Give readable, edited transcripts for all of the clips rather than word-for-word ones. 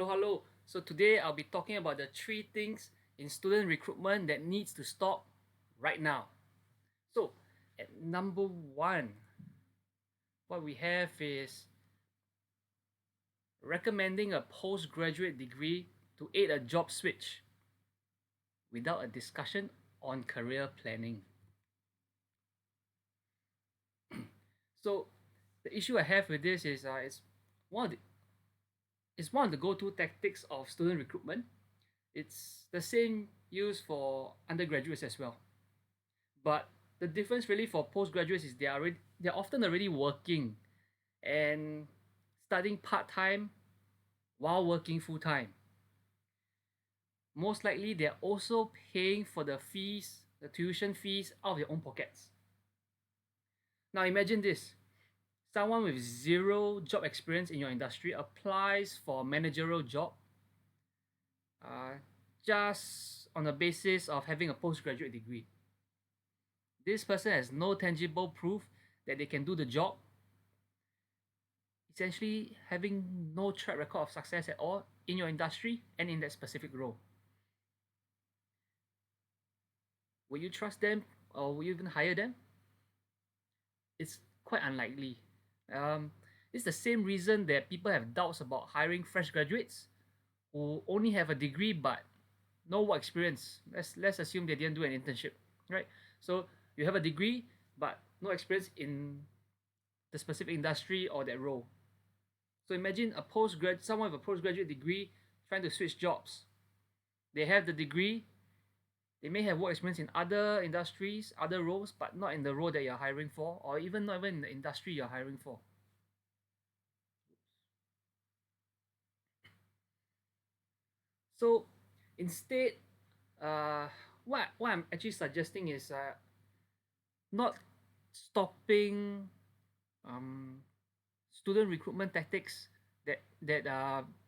Hello. So today I'll be talking about the three things in student recruitment that needs to stop right now. So at number one, what we have is recommending a postgraduate degree to aid a job switch without a discussion on career planning. So the issue I have with this is one of the, it's one of the go-to tactics of student recruitment. It's the same used for undergraduates as well. But the difference really for postgraduates is they're often already working and studying part-time while working full-time. Most likely they're also paying for the tuition fees out of their own pockets. Now imagine this. Someone with zero job experience in your industry applies for a managerial job uh, just on the basis of having a postgraduate degree. This person has no tangible proof that they can do the job, essentially having no track record of success at all in your industry and in that specific role. Will you trust them or will you even hire them? It's quite unlikely. Um, it's the same reason that people have doubts about hiring fresh graduates who only have a degree but no work experience. Let's assume they didn't do an internship, right? So you have a degree but no experience in the specific industry or that role. So imagine someone with a postgraduate degree trying to switch jobs. They have the degree, they may have work experience in other industries, other roles, but not in the role that you're hiring for, or even not even in the industry you're hiring for. So instead, uh, what I'm actually suggesting is not stopping um, student recruitment tactics that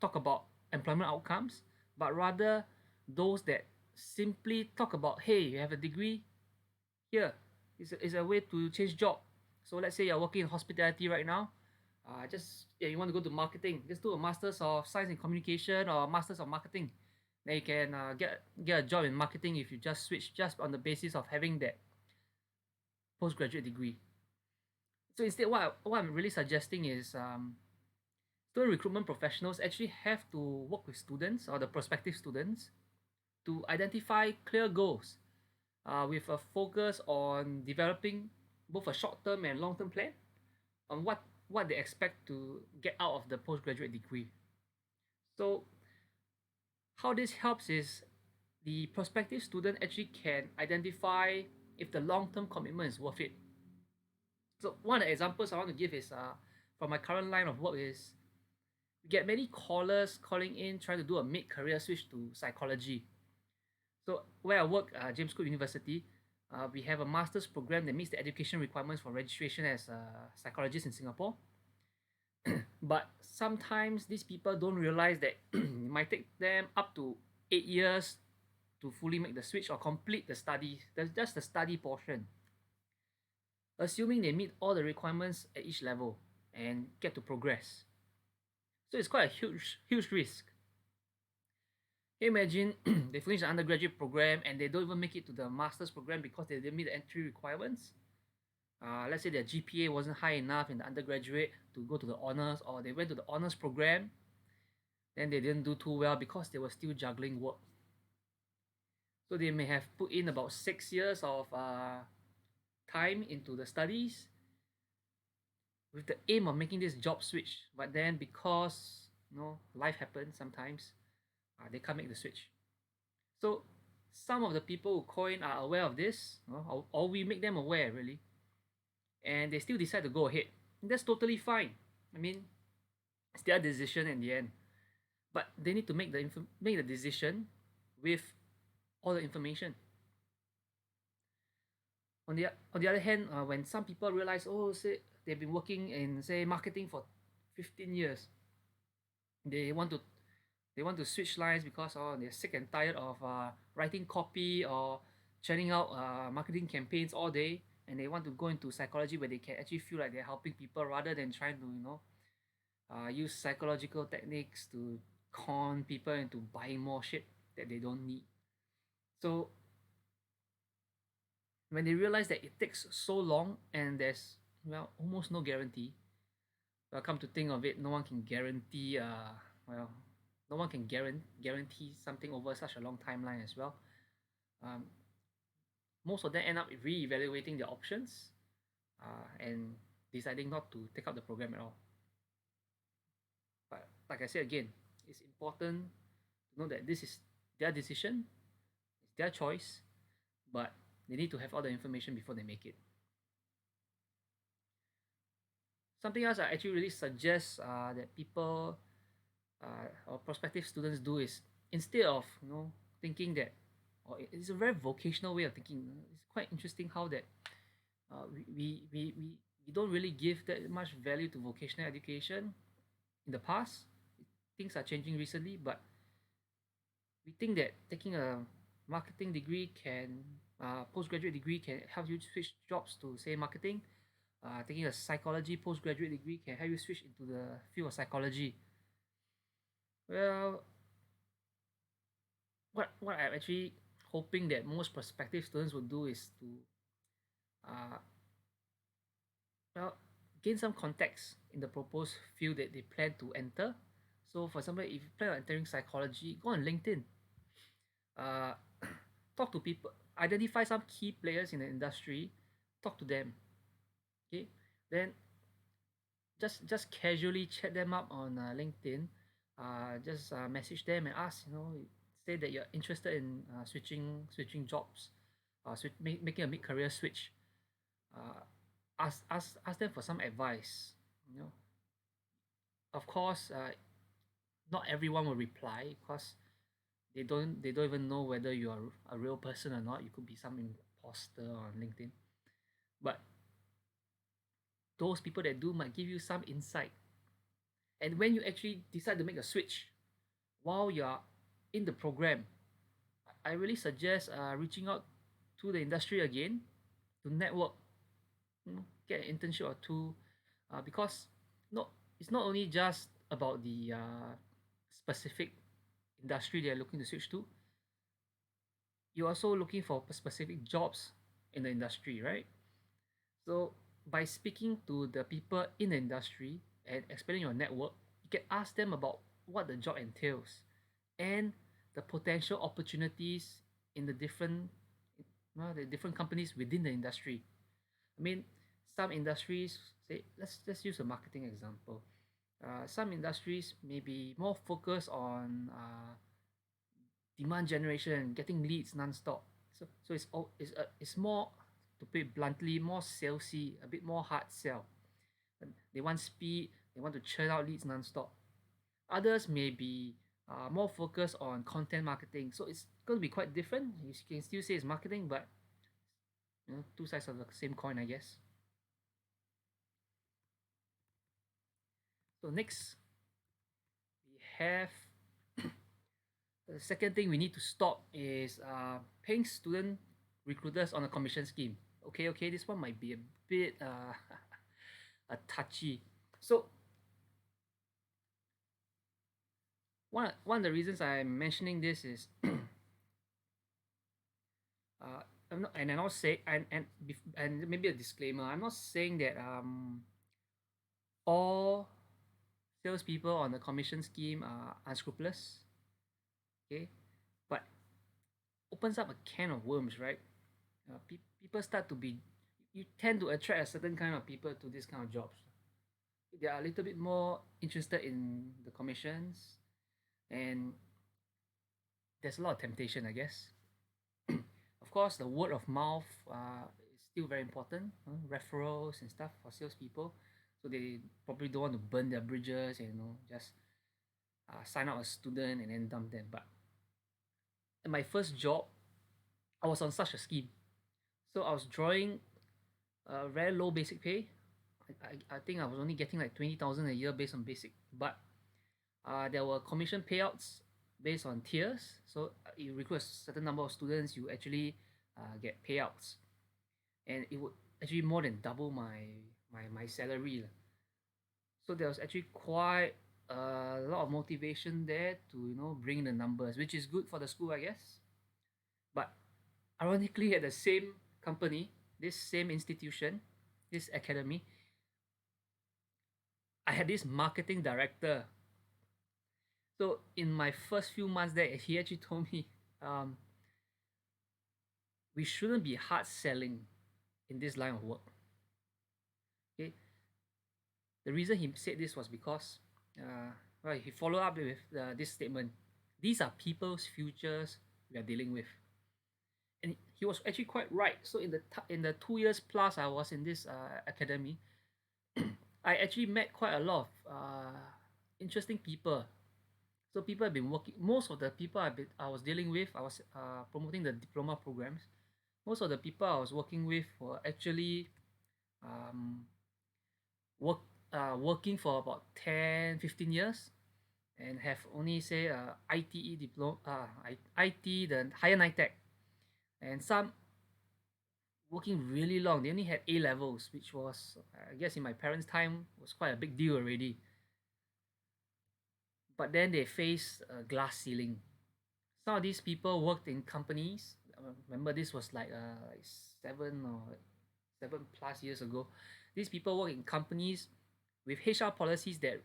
talk about employment outcomes, but rather those that simply talk about, hey, you have a degree here. It's a way to change job. So let's say you're working in hospitality right now. You want to go to marketing. Just do a Masters of Science in Communication or Masters of Marketing. Then you can get a job in marketing if you just switch just on the basis of having that postgraduate degree. So instead, what I'm really suggesting is student recruitment professionals actually have to work with students or the prospective students to identify clear goals with a focus on developing both a short-term and long-term plan on what they expect to get out of the postgraduate degree. So how this helps is the prospective student actually can identify if the long-term commitment is worth it. So one of the examples I want to give is from my current line of work is we get many callers calling in trying to do a mid-career switch to psychology. So where I work, James Cook University, we have a master's program that meets the education requirements for registration as a psychologist in Singapore. But sometimes these people don't realize that it might take them up to 8 years to fully make the switch or complete the study. That's just the study portion. Assuming they meet all the requirements at each level and get to progress. So it's quite a huge risk. Can you imagine they finish the undergraduate program and they don't even make it to the master's program because they didn't meet the entry requirements? Let's say their GPA wasn't high enough in the undergraduate to go to the honors, or they went to the honors program, then they didn't do too well because they were still juggling work. So they may have put in about 6 years of time into the studies with the aim of making this job switch, but then because life happens sometimes, they can't make the switch. So some of the people who call in are aware of this, or we make them aware really, and they still decide to go ahead. And that's totally fine. I mean, it's their decision in the end, but they need to make the decision with all the information. On the other hand, when some people realize, say they've been working in say marketing for 15 years, they want to switch lines because they're sick and tired of writing copy or churning out marketing campaigns all day, and they want to go into psychology where they can actually feel like they're helping people rather than trying to use psychological techniques to con people into buying more shit that they don't need. So when they realize that it takes so long and there's almost no guarantee, well, come to think of it, no one can guarantee well no one can guarantee something over such a long timeline as well. um, Most of them end up re-evaluating their options and deciding not to take up the program at all. But like I said again, it's important to know that this is their decision, it's their choice, but they need to have all the information before they make it. Something else I actually really suggest that people or prospective students do is, instead of thinking that, or it's a very vocational way of thinking. It's quite interesting how that we don't really give that much value to vocational education in the past. Things are changing recently, but we think that taking a marketing degree can postgraduate degree can help you switch jobs to say marketing. Taking a psychology postgraduate degree can help you switch into the field of psychology. Well, what I'm actually hoping that most prospective students will do is to uh, well gain some context in the proposed field that they plan to enter. So, for example, if you plan on entering psychology, go on LinkedIn. Uh, talk to people, identify some key players in the industry, talk to them. Okay, then just casually chat them up on LinkedIn. Just message them and ask, say that you're interested in switching jobs, making a mid career switch. Uh, ask them for some advice. You know, of course, not everyone will reply because they don't even know whether you are a real person or not. You could be some imposter on LinkedIn, but those people that do might give you some insight. And when you actually decide to make a switch while you're in the program, I really suggest reaching out to the industry again to network, get an internship or two, because no, it's not only just about the specific industry they're looking to switch to. You're also looking for specific jobs in the industry, right? So by speaking to the people in the industry and expanding your network, you can ask them about what the job entails and the potential opportunities in the different companies within the industry. I mean, some industries, say, let's use a marketing example. Some industries may be more focused on demand generation, getting leads non-stop. So it's more, to put it bluntly, more salesy, a bit more hard sell. They want speed, they want to churn out leads non-stop. Others may be more focused on content marketing. So it's going to be quite different. You can still say it's marketing, but two sides of the same coin, I guess. So next, we have the second thing we need to stop is paying student recruiters on a commission scheme. Okay, this one might be a bit a touchy. So one of the reasons I'm mentioning this is and I'm not say and maybe a disclaimer. I'm not saying that all salespeople on the commission scheme are unscrupulous. Okay, but opens up a can of worms, right? People start to be, you tend to attract a certain kind of people to this kind of jobs. They are a little bit more interested in the commissions, and there's a lot of temptation, I guess. Of course, the word of mouth is still very important, referrals and stuff for salespeople. So they probably don't want to burn their bridges and just sign up a student and then dump them. But in my first job, I was on such a scheme. So I was drawing a very low basic pay. I think I was only getting like 20,000 a year based on basic, but there were commission payouts based on tiers. So you recruit a certain number of students, you actually get payouts, and it would actually more than double my salary. So there was actually quite a lot of motivation there to bring the numbers, which is good for the school, I guess. But ironically, at the same company, this same institution, this academy, I had this marketing director. So in my first few months there, he actually told me, um, we shouldn't be hard selling in this line of work. Okay, the reason he said this was because, well, he followed up with this statement: "These are people's futures we are dealing with," and he was actually quite right. So in the 2 years plus I was in this academy, I actually met quite a lot of interesting people. So people have been working. Most of the people I was dealing with, I was promoting the diploma programs. Most of the people I was working with were actually um, work working for about 10, 15 years and have only say ITE diploma, IT, the higher NITEC, and some working really long. They only had A levels, which was, I guess, in my parents' time was quite a big deal already. But then they faced a glass ceiling. Some of these people worked in companies. Remember, this was like 7 plus years ago. These people work in companies with HR policies that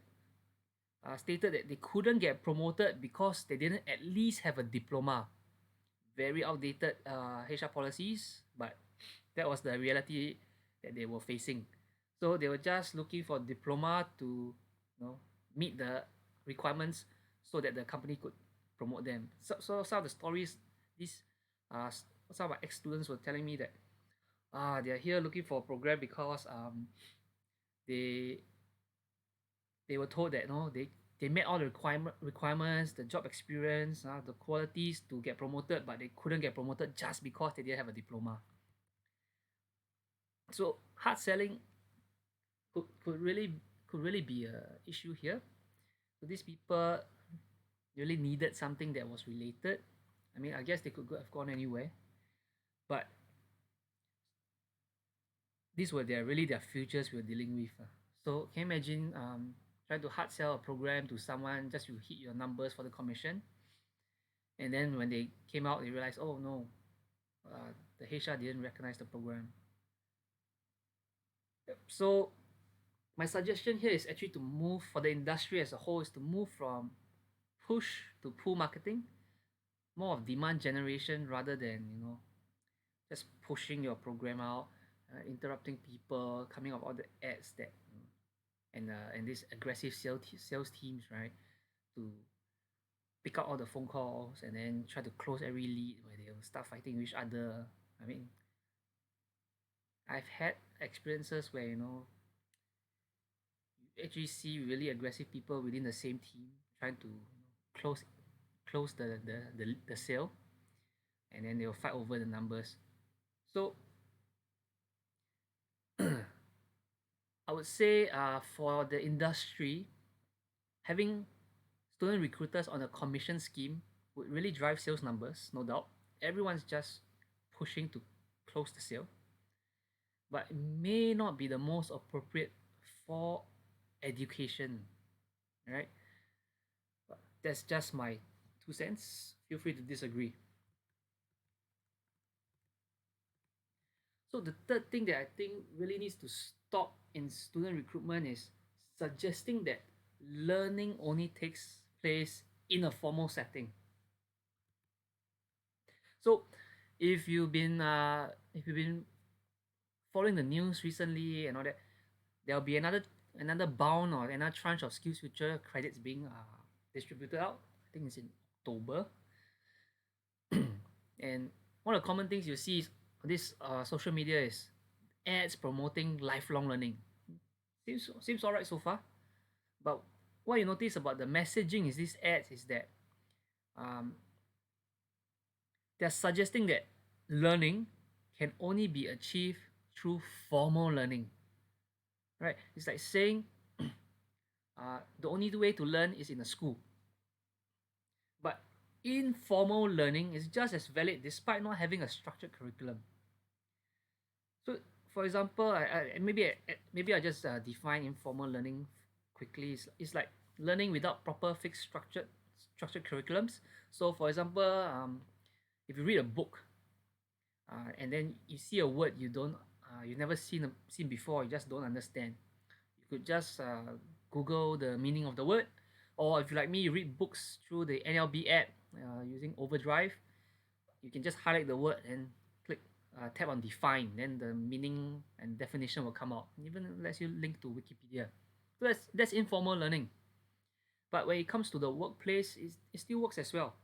stated that they couldn't get promoted because they didn't at least have a diploma. Very outdated HR policies, but that was the reality that they were facing. So they were just looking for diploma to, meet the requirements so that the company could promote them. So some of the stories, these uh, some of my ex students were telling me that they are here looking for a program because they they were told that they met all the requirements, the job experience, the qualities to get promoted, but they couldn't get promoted just because they didn't have a diploma. So hard selling could really be a issue here. So these people really needed something that was related. I mean, I guess they could have gone anywhere, but these were their futures we were dealing with. So can you imagine trying to hard sell a program to someone just to hit your numbers for the commission, and then when they came out, they realized, oh no, the HR didn't recognize the program. Yep. So my suggestion here is actually to move for the industry as a whole is to move from push to pull marketing, more of demand generation rather than just pushing your program out, interrupting people, coming up with all the ads that and this aggressive sales teams, right, to pick up all the phone calls and then try to close every lead where they'll start fighting with each other. I mean, I've had experiences where you actually see really aggressive people within the same team trying to close the sale, and then they'll fight over the numbers. So I would say for the industry, having student recruiters on a commission scheme would really drive sales numbers, no doubt. Everyone's just pushing to close the sale, but it may not be the most appropriate for education, right? But that's just my 2 cents. Feel free to disagree. So the third thing that I think really needs to stop in student recruitment is suggesting that learning only takes place in a formal setting. So if you've been following the news recently and all that, there'll be another bound or another tranche of SkillsFuture credits being distributed out. I think it's in October. And one of the common things you see is on this social media is ads promoting lifelong learning. Seems all right so far, but what you notice about the messaging is these ads is that um, they're suggesting that learning can only be achieved through formal learning, right? It's like saying the only way to learn is in a school, but informal learning is just as valid despite not having a structured curriculum. So, for example, maybe I just define informal learning quickly. It's like learning without proper fixed structured curriculums. So for example, if you read a book, and then you see a word you never seen before, you just don't understand. You could just Google the meaning of the word, or if you like me, you read books through the NLB app using Overdrive. You can just highlight the word and click tap on define, then the meaning and definition will come out. Even lets you link to Wikipedia. So that's informal learning. But when it comes to the workplace, it still works as well.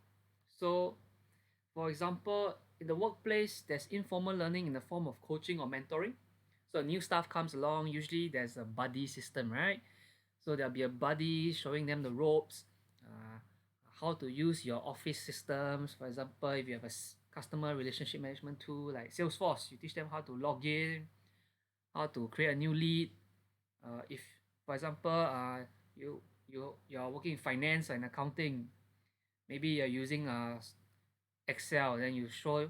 So for example, in the workplace, there's informal learning in the form of coaching or mentoring. So new staff comes along, usually there's a buddy system, right? So there'll be a buddy showing them the ropes, uh, how to use your office systems. For example, if you have a customer relationship management tool like Salesforce, you teach them how to log in, how to create a new lead. If, for example, you're working in finance and accounting, maybe you're using Excel, then you show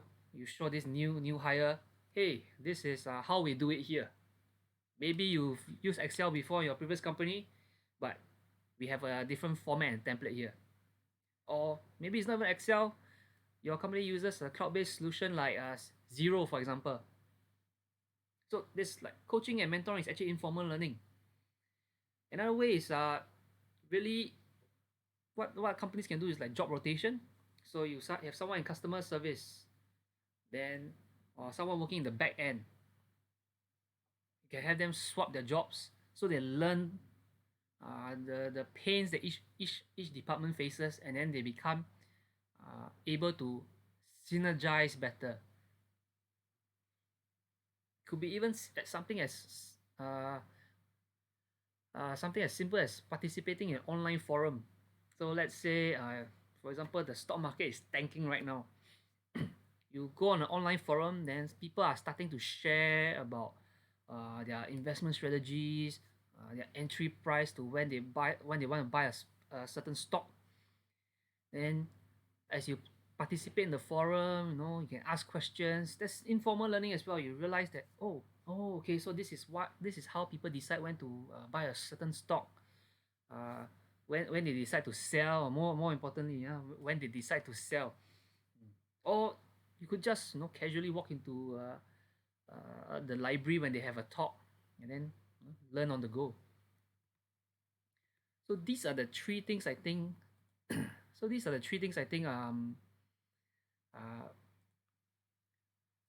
this new hire, hey, this is how we do it here. Maybe you've used Excel before in your previous company, but we have a different format and template here. Or maybe it's not even Excel, your company uses a cloud-based solution like Zero, for example. So this like coaching and mentoring is actually informal learning. Another way is really what companies can do is like job rotation. So you have someone in customer service, then or someone working in the back end. You can have them swap their jobs so they learn the pains that each department faces, and then they become able to synergize better. Could be even uh, something as simple as participating in an online forum. So let's say, for example, the stock market is tanking right now. You go on an online forum, then people are starting to share about their investment strategies, their entry price to when they want to buy a certain stock. Then as you participate in the forum, you can ask questions. That's informal learning as well. You realize that, okay, so this is how people decide when to buy a certain stock. Uh, when they decide to sell, or more importantly, when they decide to sell. Or you could just casually walk into the library when they have a talk, and then learn on the go. So these are the three things I think. So these are the three things I think uh,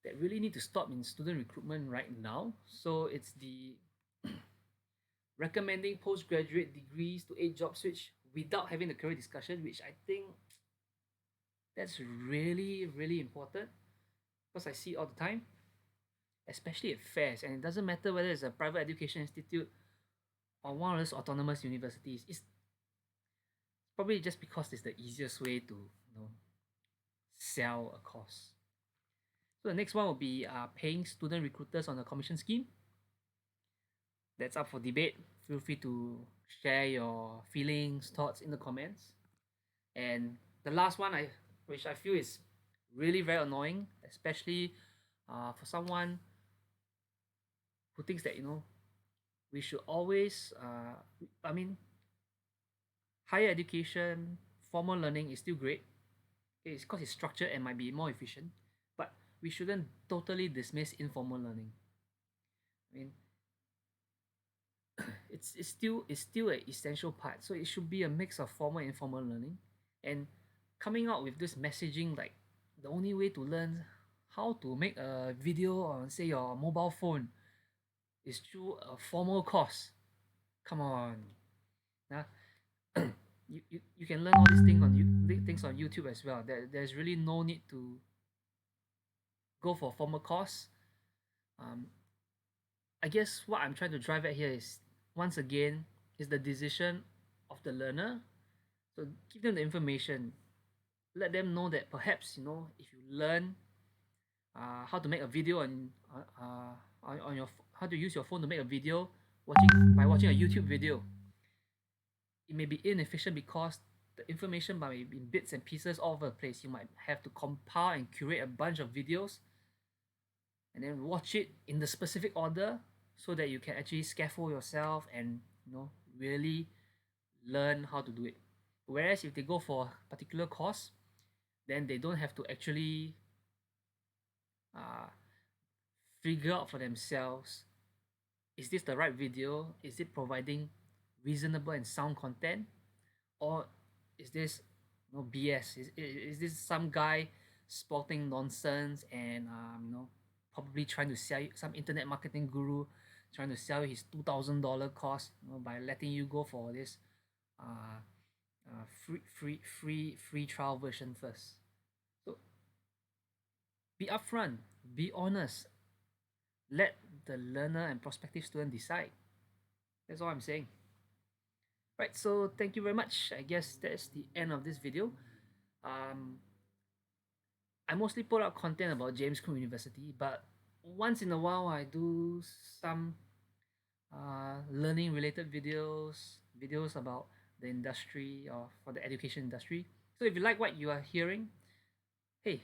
that really need to stop in student recruitment right now. So it's the recommending postgraduate degrees to aid job switch without having the career discussion, which I think that's really really important, because I see it all the time, especially at fairs, and it doesn't matter whether it's a private education institute or one of those autonomous universities. It's probably just because it's the easiest way to sell a course. So the next one will be paying student recruiters on a commission scheme. That's up for debate. Feel free to share your feelings, thoughts in the comments. And the last one, which I feel is really very annoying, especially for someone who thinks that we should always. I mean, higher education, formal learning is still great. It's because it's structured and might be more efficient, but we shouldn't totally dismiss informal learning. I mean, it's still an essential part. So it should be a mix of formal and informal learning, and coming out with this messaging like the only way to learn how to make a video on say your mobile phone is through a formal course. Come on, nah. You can learn all these things on YouTube as well. There's really no need to go for a formal course. Um, I guess what I'm trying to drive at here is, once again, is the decision of the learner. So give them the information. Let them know that perhaps if you learn how to make a video on your how to use your phone to make a video, watching a YouTube video, it may be inefficient because the information might be in bits and pieces all over the place. You might have to compile and curate a bunch of videos and then watch it in the specific order so that you can actually scaffold yourself and really learn how to do it. Whereas if they go for a particular course, then they don't have to actually uh, figure out for themselves, is this the right video? Is it providing reasonable and sound content? Or is this BS? Is this some guy spouting nonsense and probably trying to sell you, some internet marketing guru trying to sell you his $2,000 course, by letting you go for this uh, free trial version first. So be upfront, be honest, let the learner and prospective student decide. That's all I'm saying. Right, so thank you very much. I guess that's the end of this video. Um, I mostly put out content about James Cook University, but once in a while I do some learning related videos about the industry or for the education industry. So if you like what you are hearing, hey,